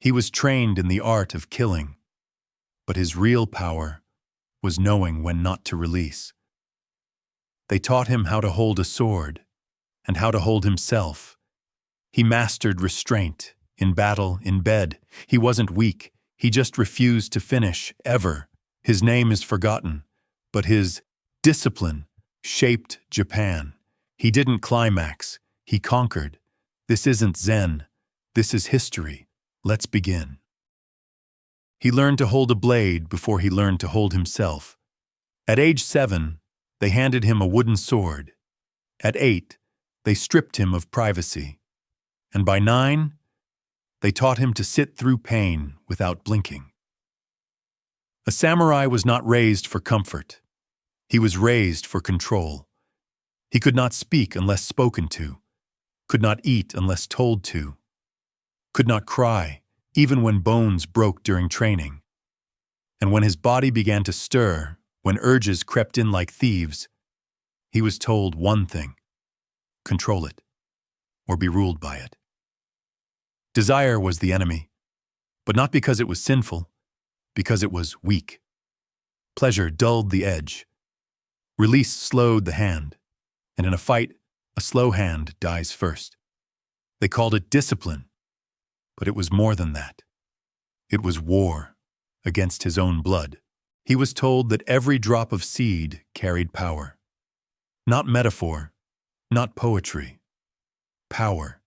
He was trained in the art of killing, but his real power was knowing when not to release. They taught him how to hold a sword and how to hold himself. He mastered restraint, in battle, in bed. He wasn't weak, he just refused to finish, ever. His name is forgotten, but his discipline shaped Japan. He didn't climax, he conquered. This isn't Zen, this is history. Let's begin. He learned to hold a blade before he learned to hold himself. At age 7, they handed him a wooden sword. At 8, they stripped him of privacy. And by 9, they taught him to sit through pain without blinking. A samurai was not raised for comfort. He was raised for control. He could not speak unless spoken to, could not eat unless told to, could not cry, even when bones broke during training. And when his body began to stir, when urges crept in like thieves, he was told one thing: control it, or be ruled by it. Desire was the enemy, but not because it was sinful, because it was weak. Pleasure dulled the edge. Release slowed the hand, and in a fight, a slow hand dies first. They called it discipline, but it was more than that. It was war against his own blood. He was told that every drop of seed carried power. Not metaphor, not poetry. Power.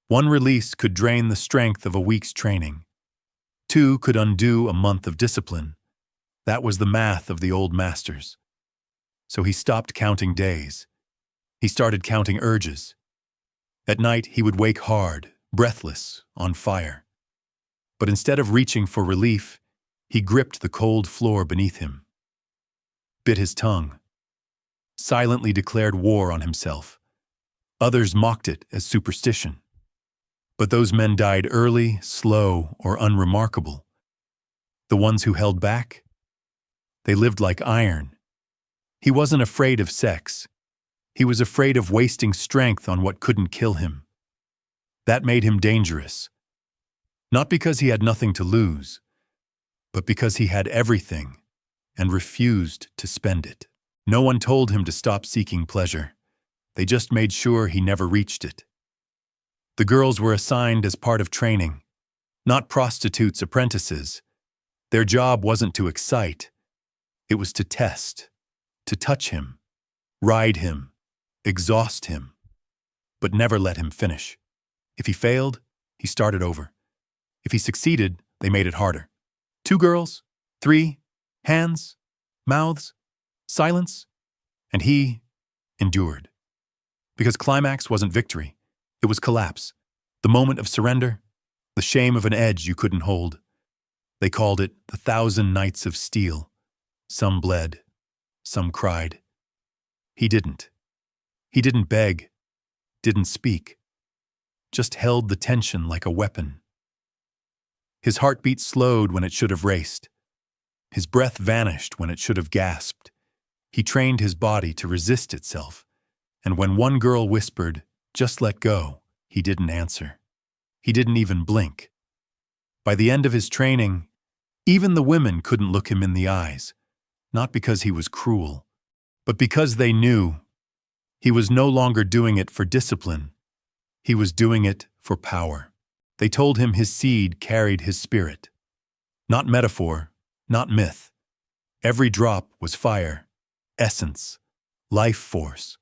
One release could drain the strength of a week's training. 2 could undo a month of discipline. That was the math of the old masters. So he stopped counting days. He started counting urges. At night, he would wake hard, breathless, on fire. But instead of reaching for relief, he gripped the cold floor beneath him, bit his tongue, silently declared war on himself. Others mocked it as superstition. But those men died early, slow, or unremarkable. The ones who held back? They lived like iron. He wasn't afraid of sex. He was afraid of wasting strength on what couldn't kill him. That made him dangerous. Not because he had nothing to lose, but because he had everything and refused to spend it. No one told him to stop seeking pleasure. They just made sure he never reached it. The girls were assigned as part of training, not prostitutes' apprentices. Their job wasn't to excite. It was to test, to touch him, ride him, exhaust him, but never let him finish. If he failed, he started over. If he succeeded, they made it harder. 2 girls, 3, hands, mouths, silence, and he endured. Because climax wasn't victory, it was collapse, the moment of surrender, the shame of an edge you couldn't hold. They called it the 1,000 Nights of Steel. Some bled, some cried. He didn't. He didn't beg, didn't speak, just held the tension like a weapon. His heartbeat slowed when it should have raced. His breath vanished when it should have gasped. He trained his body to resist itself, and when one girl whispered, "Just let go," he didn't answer. He didn't even blink. By the end of his training, even the women couldn't look him in the eyes, not because he was cruel, but because they knew he was no longer doing it for discipline. He was doing it for power. They told him his seed carried his spirit. Not metaphor, not myth. Every drop was fire, essence, life force.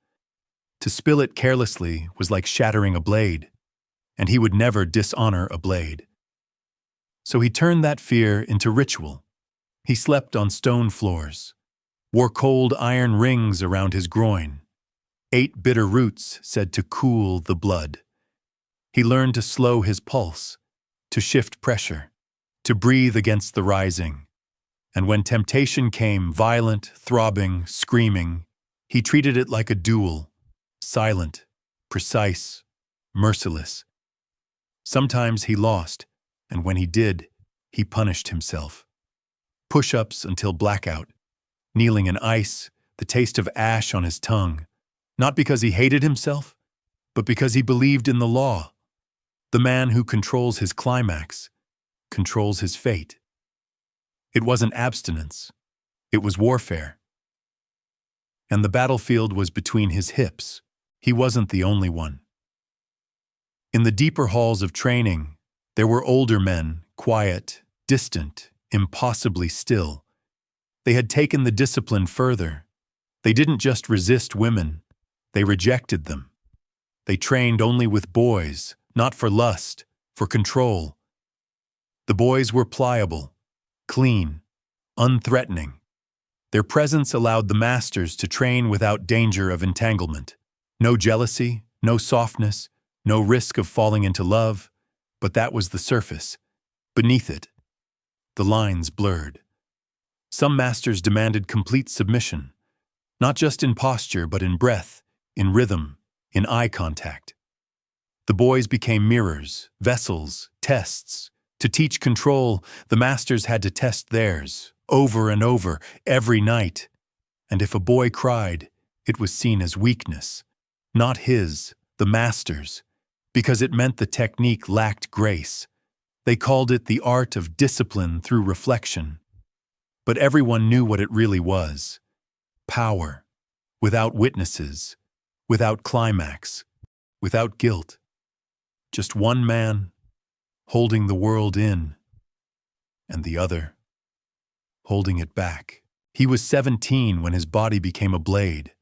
To spill it carelessly was like shattering a blade, and he would never dishonor a blade. So he turned that fear into ritual. He slept on stone floors, wore cold iron rings around his groin, ate bitter roots said to cool the blood. He learned to slow his pulse, to shift pressure, to breathe against the rising. And when temptation came, violent, throbbing, screaming, he treated it like a duel, silent, precise, merciless. Sometimes he lost, and when he did, he punished himself. Push-ups until blackout, kneeling in ice, the taste of ash on his tongue, not because he hated himself, but because he believed in the law. The man who controls his climax controls his fate. It wasn't abstinence, it was warfare. And the battlefield was between his hips. He wasn't the only one. In the deeper halls of training, there were older men, quiet, distant, impossibly still. They had taken the discipline further. They didn't just resist women, they rejected them. They trained only with boys, not for lust, for control. The boys were pliable, clean, unthreatening. Their presence allowed the masters to train without danger of entanglement. No jealousy, no softness, no risk of falling into love, but that was the surface. Beneath it, the lines blurred. Some masters demanded complete submission, not just in posture but in breath, in rhythm, in eye contact. The boys became mirrors, vessels, tests. To teach control, the masters had to test theirs, over and over, every night. And if a boy cried, it was seen as weakness. Not his, the master's, because it meant the technique lacked grace. They called it the art of discipline through reflection. But everyone knew what it really was. Power, without witnesses, without climax, without guilt. Just one man, holding the world in, and the other, holding it back. He was 17 when his body became a blade,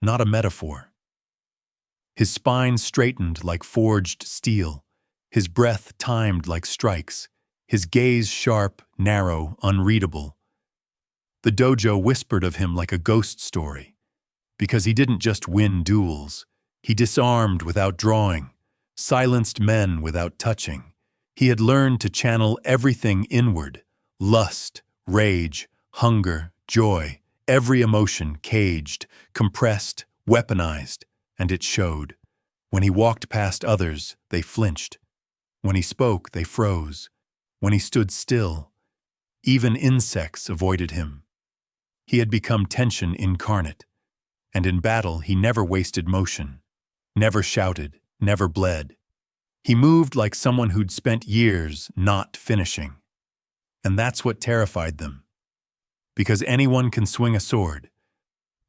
not a metaphor. His spine straightened like forged steel, his breath timed like strikes, his gaze sharp, narrow, unreadable. The dojo whispered of him like a ghost story, because he didn't just win duels, he disarmed without drawing, silenced men without touching. He had learned to channel everything inward, lust, rage, hunger, joy, every emotion caged, compressed, weaponized, and it showed. When he walked past others, they flinched. When he spoke, they froze. When he stood still, even insects avoided him. He had become tension incarnate, and in battle he never wasted motion, never shouted, never bled. He moved like someone who'd spent years not finishing. And that's what terrified them. Because anyone can swing a sword,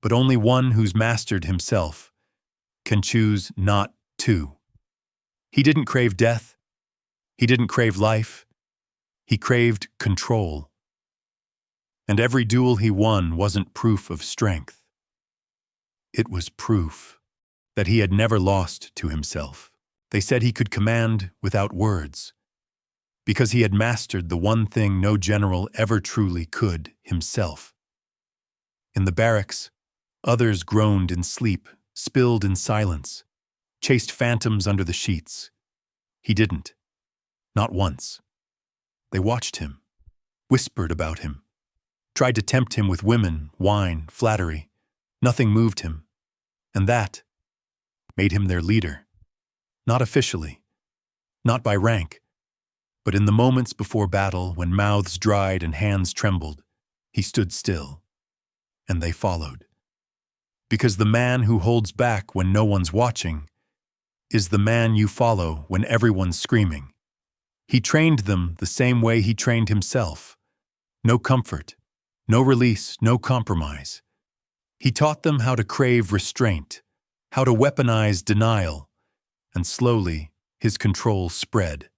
but only one who's mastered himself can choose not to. He didn't crave death. He didn't crave life. He craved control. And every duel he won wasn't proof of strength. It was proof that he had never lost to himself. They said he could command without words, because he had mastered the one thing no general ever truly could, himself. In the barracks, others groaned in sleep, spilled in silence, chased phantoms under the sheets. He didn't. Not once. They watched him, whispered about him, tried to tempt him with women, wine, flattery. Nothing moved him. And that made him their leader. Not officially, not by rank, but in the moments before battle when mouths dried and hands trembled, he stood still, and they followed. Because the man who holds back when no one's watching is the man you follow when everyone's screaming. He trained them the same way he trained himself. No comfort, no release, no compromise. He taught them how to crave restraint, how to weaponize denial, and slowly his control spread.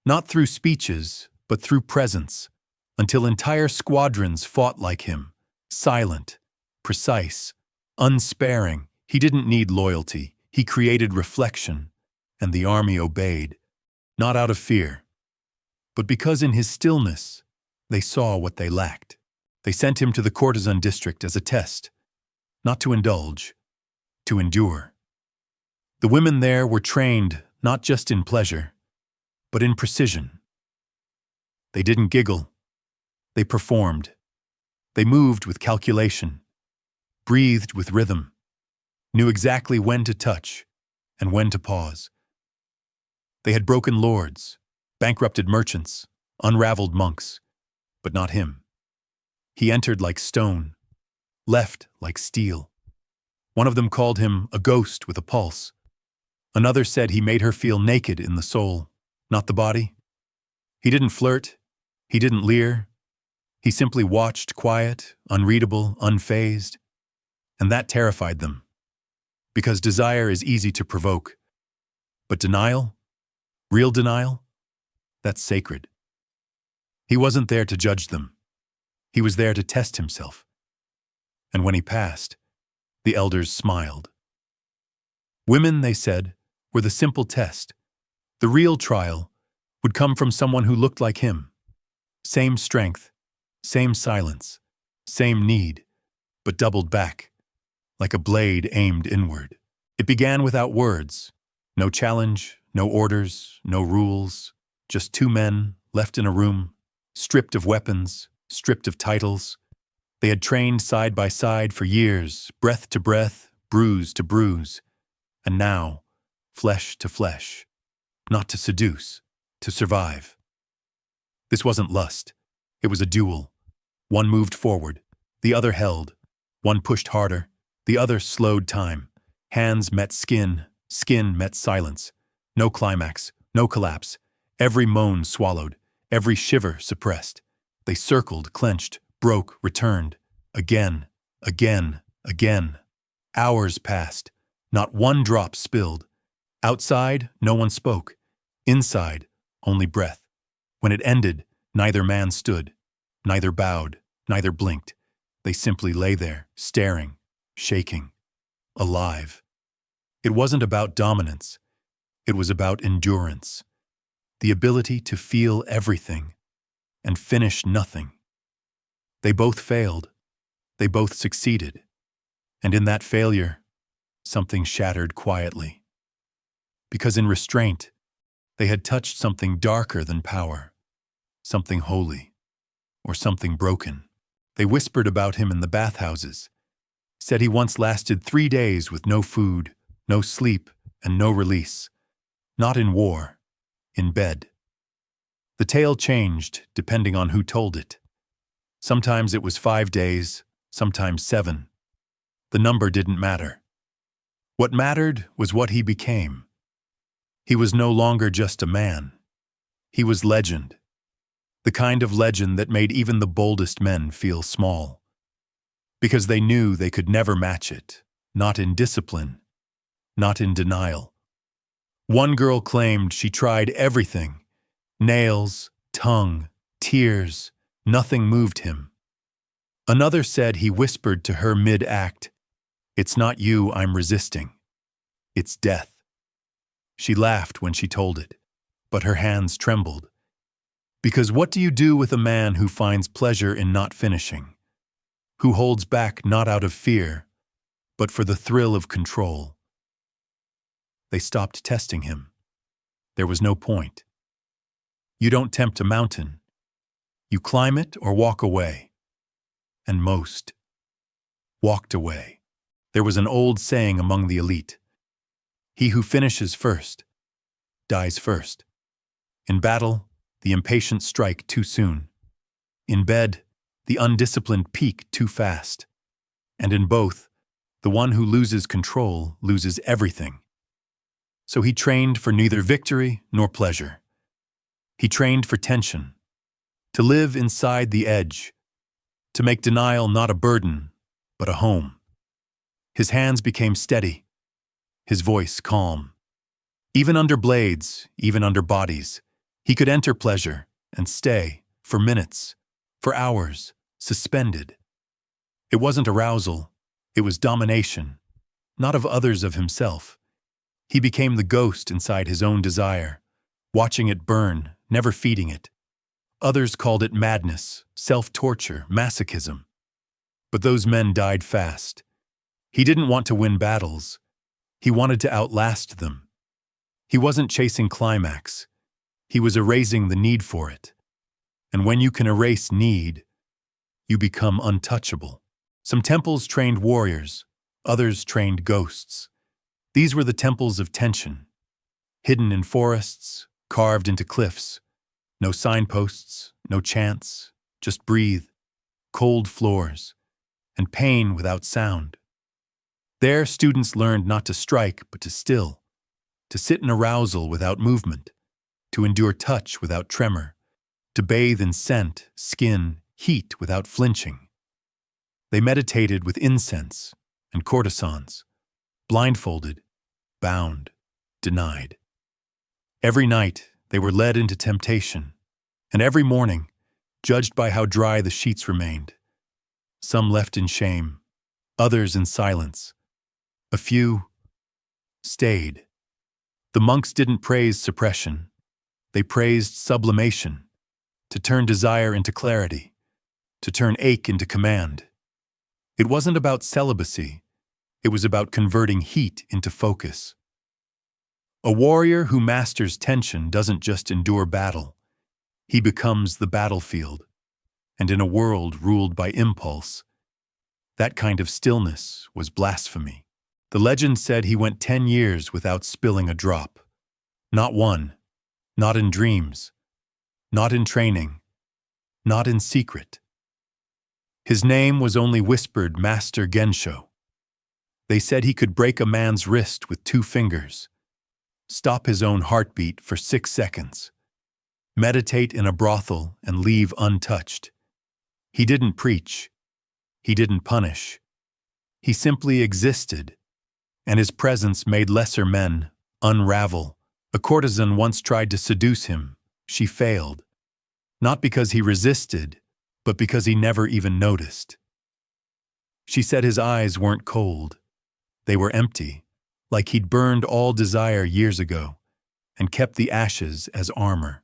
Not through speeches, but through presence, until entire squadrons fought like him, silent, precise, unsparing. He didn't need loyalty, he created reflection, and the army obeyed, not out of fear, but because in his stillness they saw what they lacked. They sent him to the courtesan district as a test, not to indulge, to endure. The women there were trained not just in pleasure, but in precision. They didn't giggle. They performed. They moved with calculation, breathed with rhythm, knew exactly when to touch and when to pause. They had broken lords, bankrupted merchants, unraveled monks, but not him. He entered like stone, left like steel. One of them called him a ghost with a pulse. Another said he made her feel naked in the soul, not the body. He didn't flirt. He didn't leer. He simply watched, quiet, unreadable, unfazed. And that terrified them. Because desire is easy to provoke. But denial, real denial, that's sacred. He wasn't there to judge them. He was there to test himself. And when he passed, the elders smiled. Women, they said, were the simple test. The real trial would come from someone who looked like him. Same strength, same silence, same need, but doubled back, like a blade aimed inward. It began without words. No challenge, no orders, no rules. Just two men left in a room, stripped of weapons, stripped of titles. They had trained side by side for years, breath to breath, bruise to bruise. And now, flesh to flesh. Not to seduce, to survive. This wasn't lust. It was a duel. One moved forward, the other held. One pushed harder, the other slowed time. Hands met skin, skin met silence. No climax, no collapse. Every moan swallowed, every shiver suppressed. They circled, clenched, broke, returned. Again, again, again. Hours passed. Not one drop spilled. Outside, no one spoke. Inside, only breath. When it ended, neither man stood, neither bowed, neither blinked. They simply lay there, staring, shaking, alive. It wasn't about dominance. It was about endurance. The ability to feel everything and finish nothing. They both failed. They both succeeded. And in that failure, something shattered quietly. Because in restraint, they had touched something darker than power, something holy, or something broken. They whispered about him in the bathhouses, said he once lasted 3 days with no food, no sleep, and no release. Not in war, in bed. The tale changed depending on who told it. Sometimes it was 5 days, sometimes 7. The number didn't matter. What mattered was what he became. He was no longer just a man. He was legend. The kind of legend that made even the boldest men feel small. Because they knew they could never match it, not in discipline, not in denial. One girl claimed she tried everything. Nails, tongue, tears, nothing moved him. Another said he whispered to her mid-act, "It's not you I'm resisting. It's death." She laughed when she told it, but her hands trembled. Because what do you do with a man who finds pleasure in not finishing? Who holds back not out of fear, but for the thrill of control? They stopped testing him. There was no point. You don't tempt a mountain. You climb it or walk away. And most walked away. There was an old saying among the elite. He who finishes first dies first. In battle, the impatient strike too soon. In bed, the undisciplined peak too fast. And in both, the one who loses control loses everything. So he trained for neither victory nor pleasure. He trained for tension, to live inside the edge, to make denial not a burden, but a home. His hands became steady, his voice calm. Even under blades, even under bodies, he could enter pleasure and stay for minutes, for hours, suspended. It wasn't arousal, it was domination, not of others, of himself. He became the ghost inside his own desire, watching it burn, never feeding it. Others called it madness, self-torture, masochism. But those men died fast. He didn't want to win battles. He wanted to outlast them. He wasn't chasing climax. He was erasing the need for it. And when you can erase need, you become untouchable. Some temples trained warriors, others trained ghosts. These were the temples of tension, hidden in forests, carved into cliffs. No signposts, no chants, just breathe, cold floors, and pain without sound. There, students learned not to strike, but to still, to sit in arousal without movement, to endure touch without tremor, to bathe in scent, skin, heat without flinching. They meditated with incense and courtesans, blindfolded, bound, denied. Every night they were led into temptation, and every morning, judged by how dry the sheets remained. Some left in shame, others in silence. A few stayed. The monks didn't praise suppression. They praised sublimation, to turn desire into clarity, to turn ache into command. It wasn't about celibacy. It was about converting heat into focus. A warrior who masters tension doesn't just endure battle. He becomes the battlefield. And in a world ruled by impulse, that kind of stillness was blasphemy. The legend said he went 10 years without spilling a drop. Not one. Not in dreams. Not in training. Not in secret. His name was only whispered Master Gensho. They said he could break a man's wrist with 2 fingers, stop his own heartbeat for 6 seconds, meditate in a brothel and leave untouched. He didn't preach. He didn't punish. He simply existed, and his presence made lesser men unravel. A courtesan once tried to seduce him. She failed. Not because he resisted, but because he never even noticed. She said his eyes weren't cold. They were empty, like he'd burned all desire years ago and kept the ashes as armor.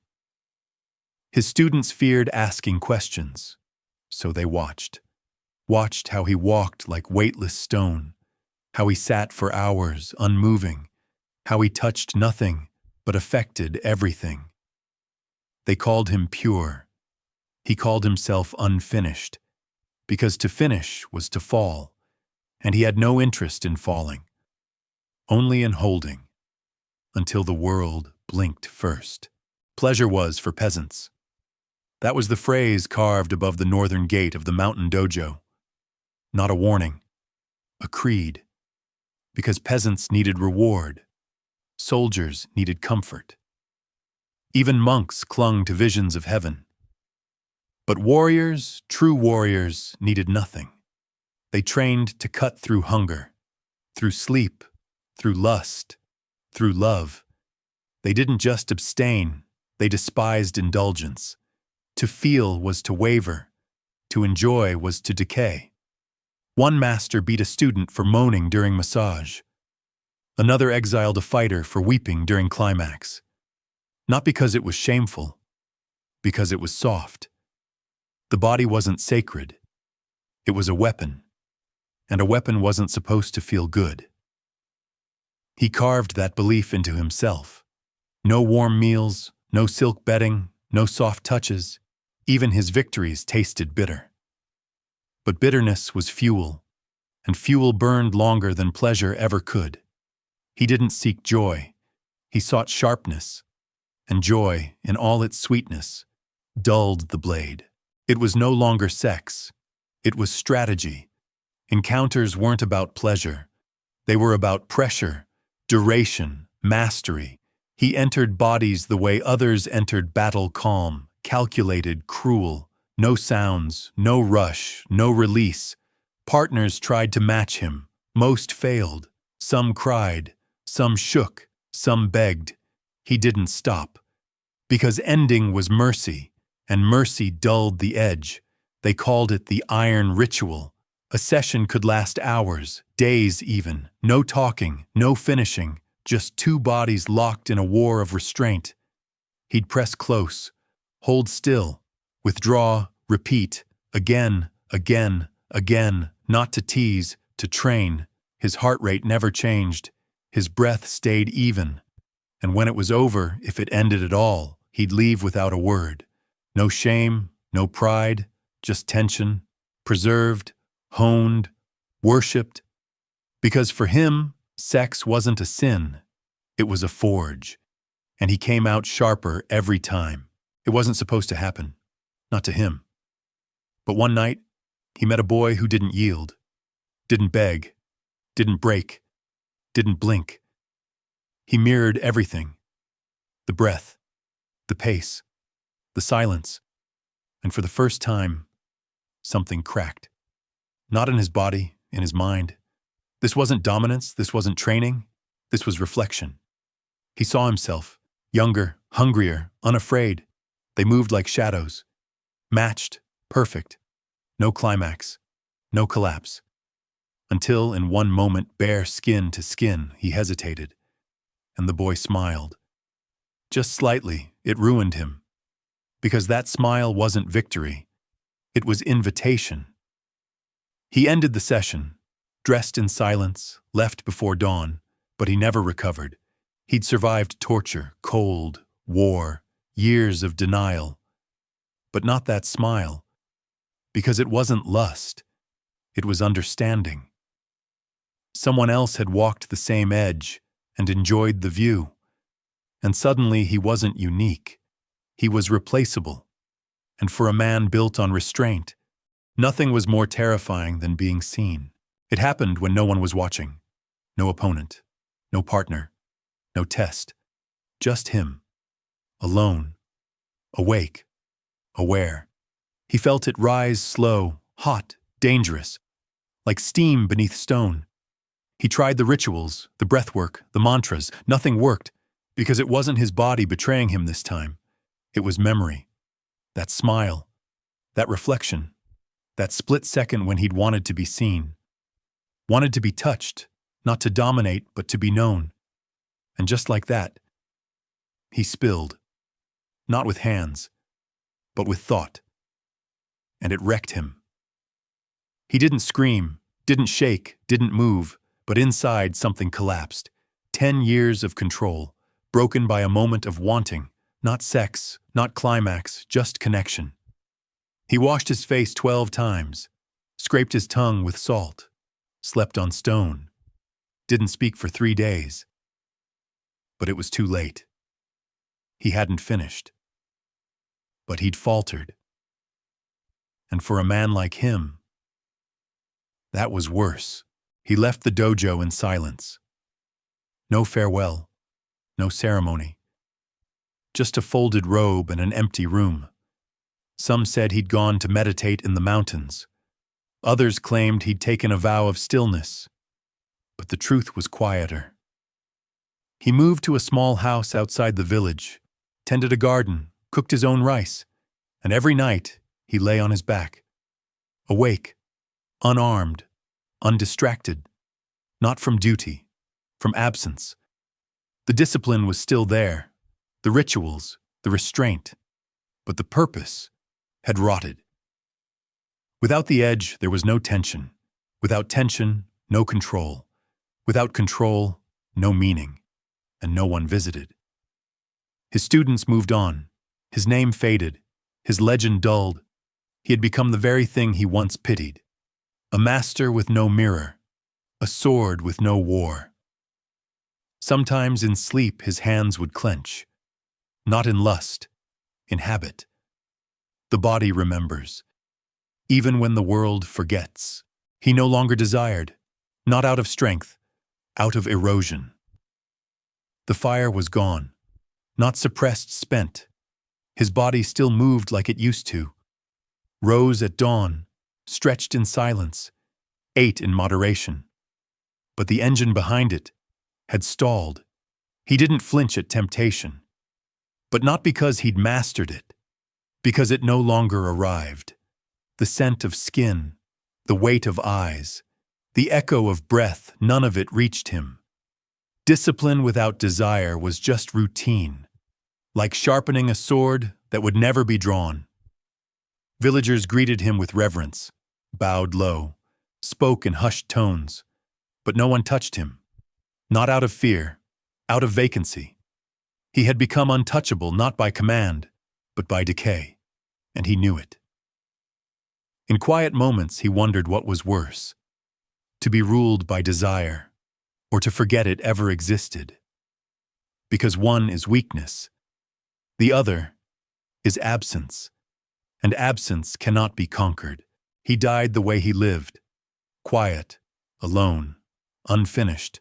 His students feared asking questions, so they watched how he walked like weightless stone, how he sat for hours unmoving, how he touched nothing but affected everything. They called him pure. He called himself unfinished, because to finish was to fall, and he had no interest in falling, only in holding, until the world blinked first. Pleasure was for peasants. That was the phrase carved above the northern gate of the mountain dojo. Not a warning, a creed, because peasants needed reward, soldiers needed comfort. Even monks clung to visions of heaven. But warriors, true warriors, needed nothing. They trained to cut through hunger, through sleep, through lust, through love. They didn't just abstain, they despised indulgence. To feel was to waver, to enjoy was to decay. One master beat a student for moaning during massage. Another exiled a fighter for weeping during climax. Not because it was shameful, because it was soft. The body wasn't sacred. It was a weapon, and a weapon wasn't supposed to feel good. He carved that belief into himself. No warm meals, no silk bedding, no soft touches. Even his victories tasted bitter. But bitterness was fuel, and fuel burned longer than pleasure ever could. He didn't seek joy. He sought sharpness, and joy, in all its sweetness, dulled the blade. It was no longer sex. It was strategy. Encounters weren't about pleasure. They were about pressure, duration, mastery. He entered bodies the way others entered battle, calm, calculated, cruel. No sounds, no rush, no release. Partners tried to match him. Most failed. Some cried. Some shook. Some begged. He didn't stop. Because ending was mercy, and mercy dulled the edge. They called it the iron ritual. A session could last hours, days even. No talking, no finishing, just 2 bodies locked in a war of restraint. He'd press close, hold still, withdraw, repeat, again, again, again, not to tease, to train. His heart rate never changed. His breath stayed even. And when it was over, if it ended at all, he'd leave without a word. No shame, no pride, just tension, preserved, honed, worshipped. Because for him, sex wasn't a sin. It was a forge. And he came out sharper every time. It wasn't supposed to happen. Not to him. But one night, he met a boy who didn't yield, didn't beg, didn't break, didn't blink. He mirrored everything: the breath, the pace, the silence, and for the first time, something cracked. Not in his body, in his mind. This wasn't dominance, this wasn't training, this was reflection. He saw himself, younger, hungrier, unafraid. They moved like shadows, matched, perfect. No climax, no collapse. Until, in one moment, bare skin to skin, he hesitated, and the boy smiled. Just slightly, it ruined him. Because that smile wasn't victory, it was invitation. He ended the session, dressed in silence, left before dawn, but he never recovered. He'd survived torture, cold, war, years of denial. But not that smile, because it wasn't lust, it was understanding. Someone else had walked the same edge and enjoyed the view. And suddenly he wasn't unique. He was replaceable. And for a man built on restraint, nothing was more terrifying than being seen. It happened when no one was watching. No opponent, no partner, no test. Just him. Alone. Awake. Aware. He felt it rise slow, hot, dangerous, like steam beneath stone. He tried the rituals, the breathwork, the mantras. Nothing worked, because it wasn't his body betraying him this time. It was memory. That smile. That reflection. That split second when he'd wanted to be seen. Wanted to be touched, not to dominate, but to be known. And just like that, he spilled. Not with hands, but with thought. And it wrecked him. He didn't scream, didn't shake, didn't move, but inside something collapsed. 10 years of control, broken by a moment of wanting, not sex, not climax, just connection. He washed his face 12 times, scraped his tongue with salt, slept on stone, didn't speak for 3 days. But it was too late. He hadn't finished. But he'd faltered. And for a man like him, that was worse. He left the dojo in silence. No farewell, no ceremony. Just a folded robe and an empty room. Some said he'd gone to meditate in the mountains. Others claimed he'd taken a vow of stillness. But the truth was quieter. He moved to a small house outside the village, tended a garden, cooked his own rice, and every night he lay on his back, awake, unarmed, undistracted, not from duty, from absence. The discipline was still there, the rituals, the restraint, but the purpose had rotted. Without the edge, there was no tension. Without tension, no control. Without control, no meaning, and no one visited. His students moved on. His name faded. His legend dulled. He had become the very thing he once pitied. A master with no mirror. A sword with no war. Sometimes in sleep his hands would clench. Not in lust, in habit. The body remembers. Even when the world forgets. He no longer desired. Not out of strength, out of erosion. The fire was gone. Not suppressed, spent. His body still moved like it used to. Rose at dawn, stretched in silence, ate in moderation. But the engine behind it had stalled. He didn't flinch at temptation. But not because he'd mastered it, because it no longer arrived. The scent of skin, the weight of eyes, the echo of breath, none of it reached him. Discipline without desire was just routine, like sharpening a sword that would never be drawn. Villagers greeted him with reverence, bowed low, spoke in hushed tones, but no one touched him. Not out of fear, out of vacancy. He had become untouchable not by command, but by decay, and he knew it. In quiet moments he wondered what was worse, to be ruled by desire, or to forget it ever existed. Because one is weakness, the other is absence, and absence cannot be conquered. He died the way he lived, quiet, alone, unfinished.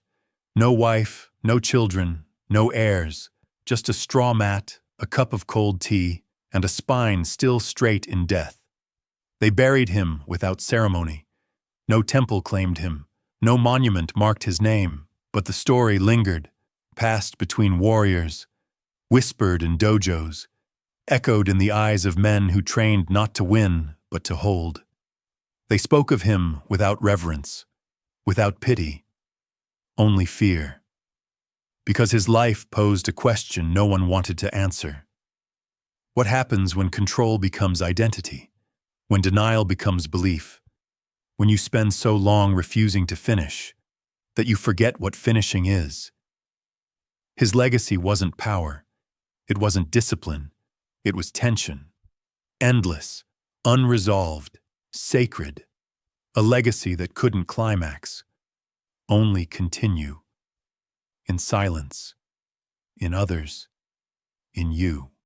No wife, no children, No heirs, just a straw mat, a cup of cold tea, and a spine still straight in death. They buried him without ceremony. No temple claimed him, no monument marked his name, but the story lingered, passed between warriors, whispered in dojos, echoed in the eyes of men who trained not to win, but to hold. They spoke of him without reverence, without pity, only fear. Because his life posed a question no one wanted to answer. What happens when control becomes identity? When denial becomes belief? When you spend so long refusing to finish that you forget what finishing is? His legacy wasn't power. It wasn't discipline. It was tension. Endless, unresolved, sacred. A legacy that couldn't climax, only continue. In silence, in others, in you.